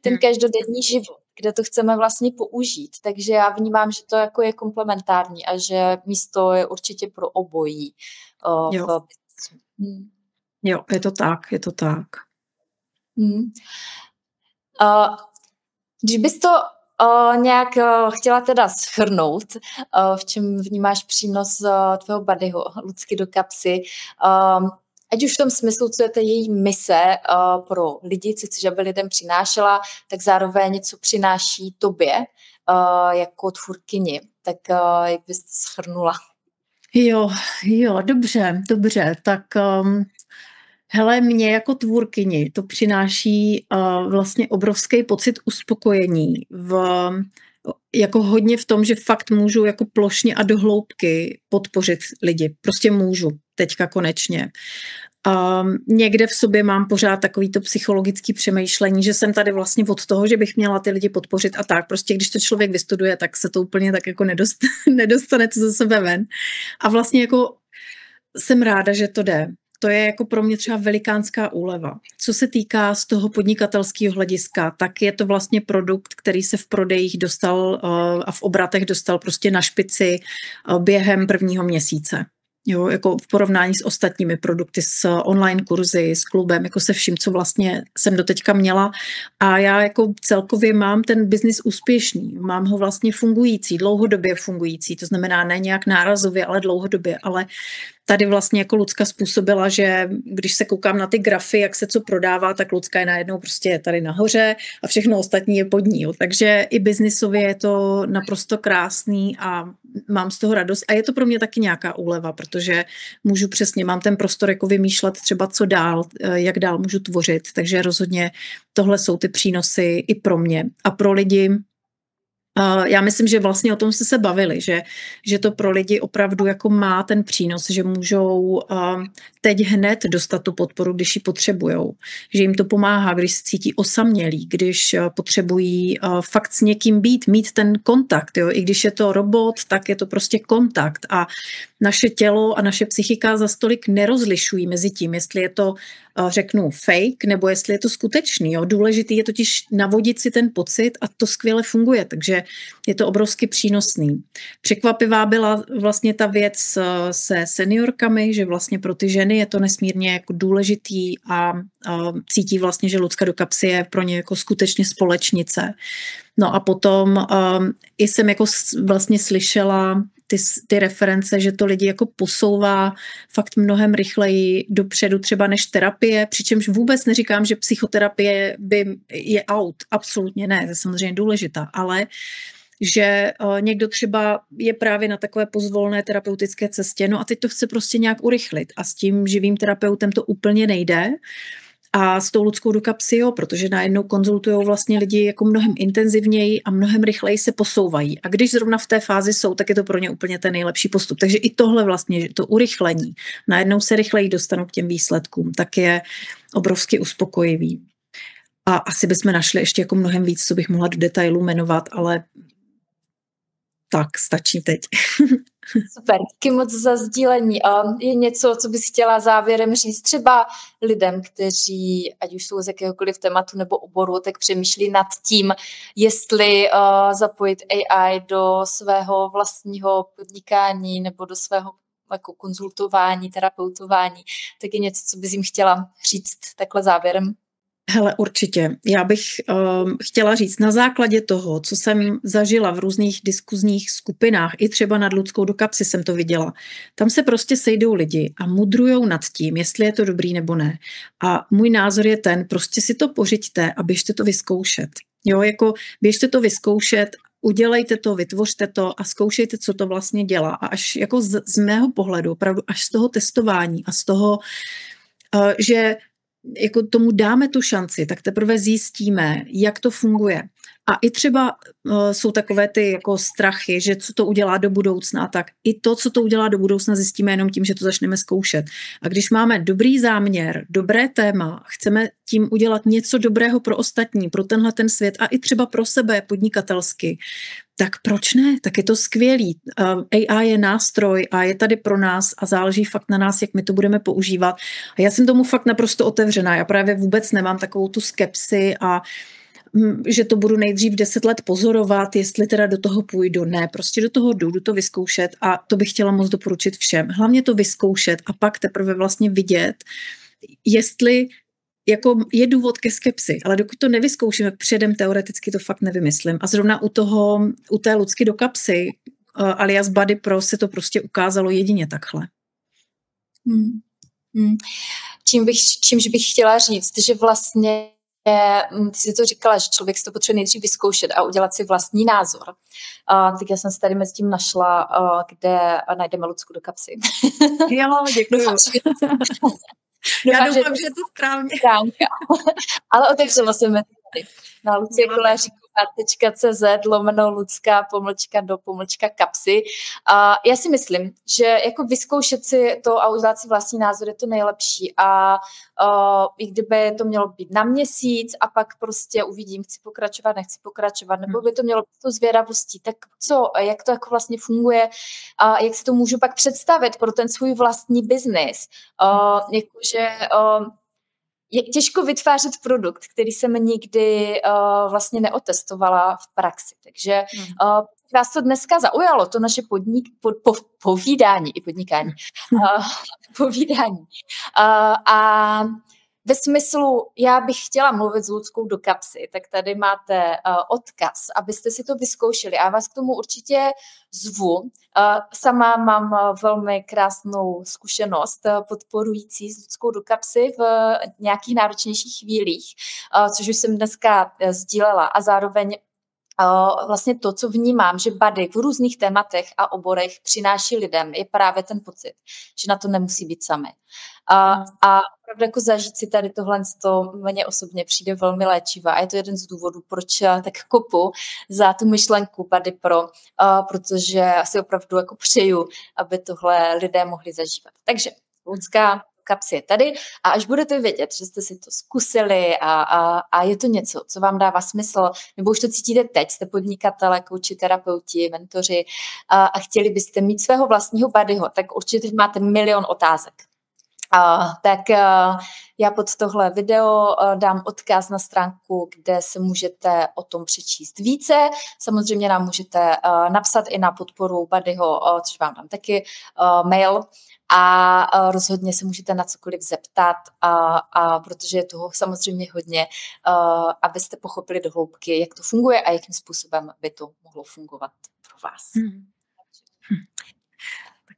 ten každodenní život, kde to chceme vlastně použít. Takže já vnímám, že to jako je komplementární a že místo je určitě pro obojí. Jo, je to tak, je to tak. Když bys to nějak chtěla teda shrnout, v čem vnímáš přínos tvého Buddyho, Lucky do kapsy, ať už v tom smyslu, co je to její mise pro lidi, co chceš, aby lidem přinášela, tak zároveň co přináší tobě jako tvůrkyni. Tak jak bys to shrnula? Jo, dobře. Tak hele, mě jako tvůrkyni to přináší vlastně obrovský pocit uspokojení jako hodně v tom, že fakt můžu jako plošně a do hloubky podpořit lidi. Prostě můžu teďka konečně. Někde v sobě mám pořád takový to psychologické přemýšlení, že jsem tady vlastně od toho, že bych měla ty lidi podpořit a tak. Prostě když to člověk vystuduje, tak se to úplně tak jako nedostane to ze sebe ven. A vlastně jako jsem ráda, že to jde. To je jako pro mě třeba velikánská úleva. Co se týká z toho podnikatelského hlediska, tak je to vlastně produkt, který se v prodejích dostal a v obratech dostal prostě na špici během prvního měsíce. Jo, jako v porovnání s ostatními produkty, s online kurzy, s klubem, jako se vším, co vlastně jsem doteďka měla. A já jako celkově mám ten biznis úspěšný. Mám ho vlastně fungující, dlouhodobě fungující. To znamená ne nějak nárazově, ale dlouhodobě. Ale tady vlastně jako Lucka způsobila, že když se koukám na ty grafy, jak se co prodává, tak Lucka je najednou prostě tady nahoře a všechno ostatní je pod ní. Jo. Takže i biznisově je to naprosto krásný a mám z toho radost. A je to pro mě taky nějaká úleva, protože můžu přesně, mám ten prostor jako vymýšlet třeba co dál, jak dál můžu tvořit. Takže rozhodně tohle jsou ty přínosy i pro mě. A pro lidi, já myslím, že vlastně o tom jste se bavili, že to pro lidi opravdu jako má ten přínos, že můžou teď hned dostat tu podporu, když ji potřebujou. Že jim to pomáhá, když se cítí osamělí, když potřebují fakt s někým být, mít ten kontakt. Jo? I když je to robot, tak je to prostě kontakt. A naše tělo a naše psychika za stolik nerozlišují mezi tím, jestli je to, řeknu, fake, nebo jestli je to skutečný. Jo? Důležitý je totiž navodit si ten pocit a to skvěle funguje, takže je to obrovsky přínosný. Překvapivá byla vlastně ta věc se seniorkami, že vlastně pro ty ženy je to nesmírně jako důležitý a cítí vlastně, že Lucka do kapsy je pro ně jako skutečně společnice. No a potom i jsem jako vlastně slyšela ty reference, že to lidi jako posouvá fakt mnohem rychleji dopředu třeba než terapie, přičemž vůbec neříkám, že psychoterapie je out, absolutně ne, to je samozřejmě důležitá, ale že někdo třeba je právě na takové pozvolné terapeutické cestě, no a teď to chce prostě nějak urychlit a s tím živým terapeutem to úplně nejde. A s tou Luckou do kapsy, jo, protože najednou konzultujou vlastně lidi jako mnohem intenzivněji a mnohem rychleji se posouvají. A když zrovna v té fázi jsou, tak je to pro ně úplně ten nejlepší postup. Takže i tohle vlastně, to urychlení, najednou se rychleji dostanou k těm výsledkům, tak je obrovsky uspokojivý. A asi bychom našli ještě jako mnohem víc, co bych mohla do detailů jmenovat, ale tak stačí teď. Super, díky moc za sdílení. Je něco, co bys chtěla závěrem říct třeba lidem, kteří, ať už jsou z jakéhokoliv tématu nebo oboru, tak přemýšlí nad tím, jestli zapojit AI do svého vlastního podnikání nebo do svého jako konzultování, terapeutování, tak je něco, co bys jim chtěla říct takhle závěrem? Hele, určitě. Já bych chtěla říct, na základě toho, co jsem zažila v různých diskuzních skupinách, i třeba nad Ludskou do kapsy jsem to viděla, tam se prostě sejdou lidi a mudrujou nad tím, jestli je to dobrý nebo ne. A můj názor je ten, prostě si to pořiďte a běžte to vyzkoušet. Jo, jako běžte to vyzkoušet, udělejte to, vytvořte to a zkoušejte, co to vlastně dělá. A až jako z mého pohledu, opravdu až z toho testování a z toho, že jako tomu dáme tu šanci, tak teprve zjistíme, jak to funguje. A i třeba jsou takové ty jako strachy, že co to udělá do budoucna, tak i to, co to udělá do budoucna, zjistíme jenom tím, že to začneme zkoušet. A když máme dobrý záměr, dobré téma, chceme tím udělat něco dobrého pro ostatní, pro tenhle ten svět a i třeba pro sebe podnikatelsky, tak proč ne? Tak je to skvělý. AI je nástroj a je tady pro nás a záleží fakt na nás, jak my to budeme používat. A já jsem tomu fakt naprosto otevřená. Já právě vůbec nemám takovou tu skepsi a že to budu nejdřív 10 let pozorovat, jestli teda do toho půjdu. Ne, prostě do toho jdu to vyzkoušet a to bych chtěla moc doporučit všem. Hlavně to vyzkoušet a pak teprve vlastně vidět, jestli jako je důvod ke skepsi, ale dokud to nevyzkoušíme předem, teoreticky to fakt nevymyslím. A zrovna u té Ludsky do kapsy, alias Body Pro, se to prostě ukázalo jedině takhle. Čímž bych chtěla říct, že vlastně ty jsi to říkala, že člověk si to potřebuje nejdřív vyzkoušet a udělat si vlastní názor. Tak já jsem se tady mezi tím našla, kde najdeme Ludsku do kapsy. Jo, děkuju. Já doufám, že je to správně. Ale otevřela jsem tady na lucie.cz/Lucka_do_kapsy. Já si myslím, že jako vyzkoušet si to a udělat si vlastní názor je to nejlepší. A i kdyby to mělo být na měsíc a pak prostě uvidím, chci pokračovat, nechci pokračovat, nebo by to mělo být to zvědavostí, tak co, jak to jako vlastně funguje a jak si to můžu pak představit pro ten svůj vlastní biznis. Jakože je těžko vytvářet produkt, který jsem nikdy vlastně neotestovala v praxi. Takže vás to dneska zaujalo, to naše povídání i podnikání. Povídání. A ve smyslu, já bych chtěla mluvit s Ludskou do kapsy, tak tady máte odkaz, abyste si to vyzkoušeli. A já vás k tomu určitě zvu. Sama mám velmi krásnou zkušenost podporující s Ludskou do kapsy v nějakých náročnějších chvílích, což už jsem dneska sdílela. A zároveň vlastně to, co vnímám, že Body v různých tématech a oborech přináší lidem, je právě ten pocit, že na to nemusí být sami. A opravdu jako zažít si tady tohle, to mně osobně přijde velmi léčivé a je to jeden z důvodů, proč tak kopu za tu myšlenku Body Pro, protože si opravdu jako přeju, aby tohle lidé mohli zažívat. Takže Ludská kapsy je tady a až budete vědět, že jste si to zkusili a je to něco, co vám dává smysl, nebo už to cítíte teď, jste podnikatelé, kouči, terapeuti, mentoři a chtěli byste mít svého vlastního bodyho, tak určitě máte milion otázek. Tak já pod tohle video dám odkaz na stránku, kde se můžete o tom přečíst více. Samozřejmě nám můžete napsat i na podporu Bodyho, což vám dám taky mail. A rozhodně se můžete na cokoliv zeptat, a protože je toho samozřejmě hodně, abyste pochopili do hloubky, jak to funguje a jakým způsobem by to mohlo fungovat pro vás.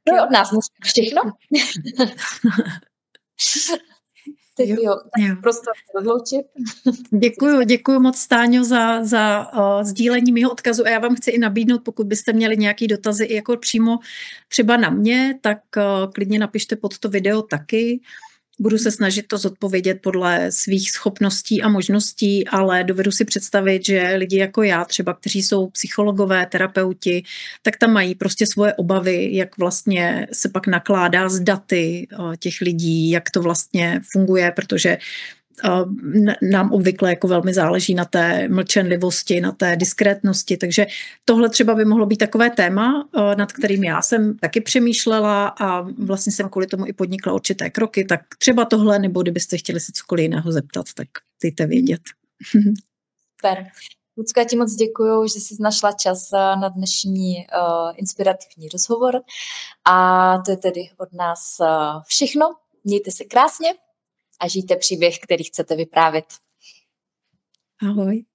To je od nás všechno. Prostě rozloučit. Děkuju moc, Táňo, za sdílení mého odkazu a já vám chci i nabídnout, pokud byste měli nějaké dotazy i jako přímo třeba na mě, tak klidně napište pod to video taky. Budu se snažit to zodpovědět podle svých schopností a možností, ale dovedu si představit, že lidi jako já třeba, kteří jsou psychologové, terapeuti, tak tam mají prostě svoje obavy, jak vlastně se pak nakládá s daty těch lidí, jak to vlastně funguje, protože nám obvykle jako velmi záleží na té mlčenlivosti, na té diskrétnosti, takže tohle třeba by mohlo být takové téma, nad kterým já jsem taky přemýšlela a vlastně jsem kvůli tomu i podnikla určité kroky, tak třeba tohle, nebo kdybyste chtěli se cokoliv jiného zeptat, tak dejte vědět. Super. Lucka, ti moc děkuju, že jsi našla čas na dnešní inspirativní rozhovor a to je tedy od nás všechno. Mějte se krásně a žijte příběh, který chcete vyprávět. Ahoj.